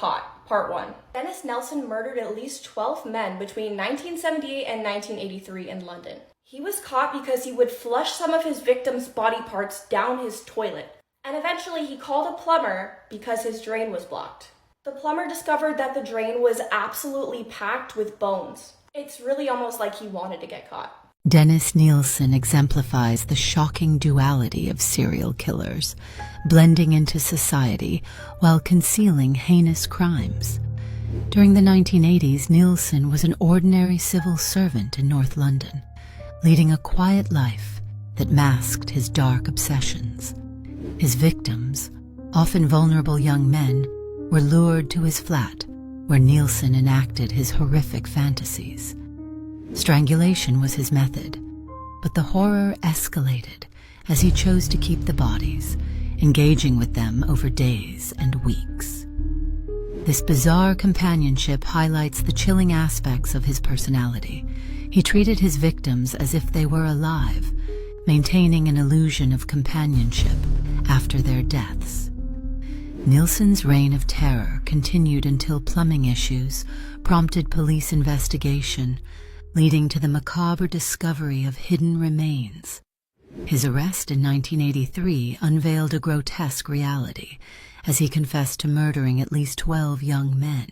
caught. Part 1. Dennis Nilson murdered at least 12 men between 1978 and 1983 in London. He was caught because he would flush some of his victims' body parts down his toilet. And eventually he called a plumber because his drain was blocked. The plumber discovered that the drain was absolutely packed with bones. It's really almost like he wanted to get caught. Dennis Nilson exemplifies the shocking duality of serial killers, blending into society while concealing heinous crimes. During the 1980s, Nilson was an ordinary civil servant in North London, leading a quiet life that masked his dark obsessions. His victims, often vulnerable young men, were lured to his flat, where Nilson enacted his horrific fantasies. Strangulation was his method, but the horror escalated as he chose to keep the bodies, engaging with them over days and weeks. This bizarre companionship highlights the chilling aspects of his personality. He treated his victims as if they were alive, maintaining an illusion of companionship after their deaths. Nilson's reign of terror continued until plumbing issues prompted police investigation, leading to the macabre discovery of hidden remains. His arrest in 1983 unveiled a grotesque reality, as he confessed to murdering at least 12 young men.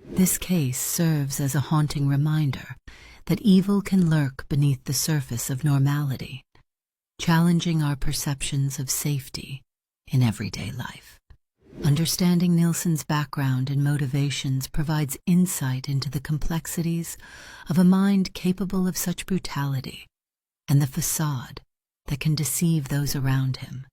This case serves as a haunting reminder that evil can lurk beneath the surface of normality, challenging our perceptions of safety in everyday life. Understanding Nilson's background and motivations provides insight into the complexities of a mind capable of such brutality and the facade that can deceive those around him.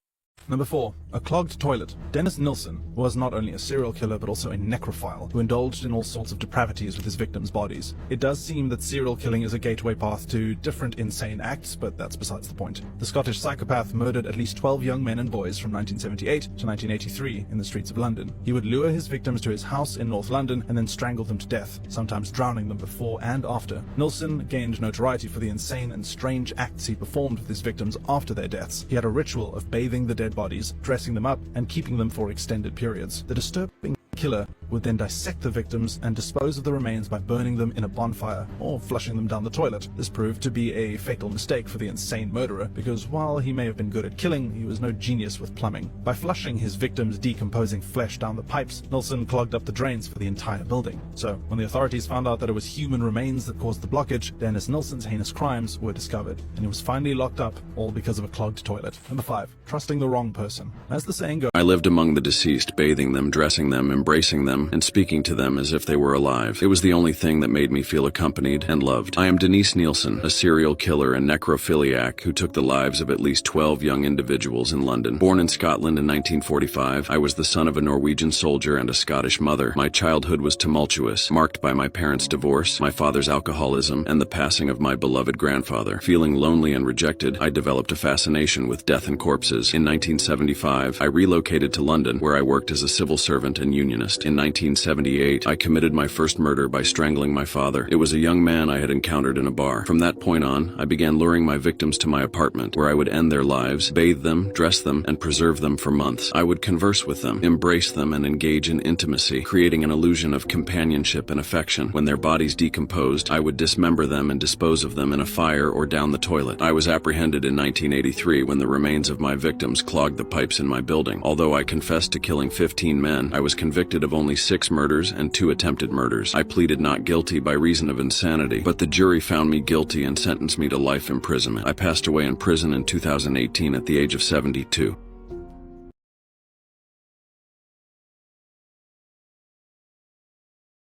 Number 4. A clogged toilet. Dennis Nilson was not only a serial killer but also a necrophile who indulged in all sorts of depravities with his victims' bodies. It does seem that serial killing is a gateway path to different insane acts, but that's besides the point. The Scottish psychopath murdered at least 12 young men and boys from 1978 to 1983 in the streets of London. He would lure his victims to his house in North London and then strangle them to death, sometimes drowning them before and after. Nilson gained notoriety for the insane and strange acts he performed with his victims after their deaths. He had a ritual of bathing the dead bodies, dressing them up, and keeping them for extended periods. The disturbing killer would then dissect the victims and dispose of the remains by burning them in a bonfire or flushing them down the toilet. This proved to be a fatal mistake for the insane murderer, because while he may have been good at killing, he was no genius with plumbing. By flushing his victims' decomposing flesh down the pipes, Nilson clogged up the drains for the entire building. So, when the authorities found out that it was human remains that caused the blockage, Dennis Nilson's heinous crimes were discovered, and he was finally locked up, all because of a clogged toilet. Number 5. Trusting the wrong person. As the saying goes, I lived among the deceased, bathing them, dressing them, embracing them, and speaking to them as if they were alive. It was the only thing that made me feel accompanied and loved. I am Denise Nilson, a serial killer and necrophiliac who took the lives of at least 12 young individuals in London. Born in Scotland in 1945, I was the son of a Norwegian soldier and a Scottish mother. My childhood was tumultuous, marked by my parents' divorce, my father's alcoholism, and the passing of my beloved grandfather. Feeling lonely and rejected, I developed a fascination with death and corpses. In 1975, I relocated to London, where I worked as a civil servant and unionist. In 1978, I committed my first murder by strangling my father. It was a young man I had encountered in a bar. From that point on, I began luring my victims to my apartment, where I would end their lives, bathe them, dress them, and preserve them for months. I would converse with them, embrace them, and engage in intimacy, creating an illusion of companionship and affection. When their bodies decomposed, I would dismember them and dispose of them in a fire or down the toilet. I was apprehended in 1983 when the remains of my victims clogged the pipes in my building. Although I confessed to killing 15 men, I was convicted of only 6 murders and 2 attempted murders. I pleaded not guilty by reason of insanity, but the jury found me guilty and sentenced me to life imprisonment. I passed away in prison in 2018 at the age of 72.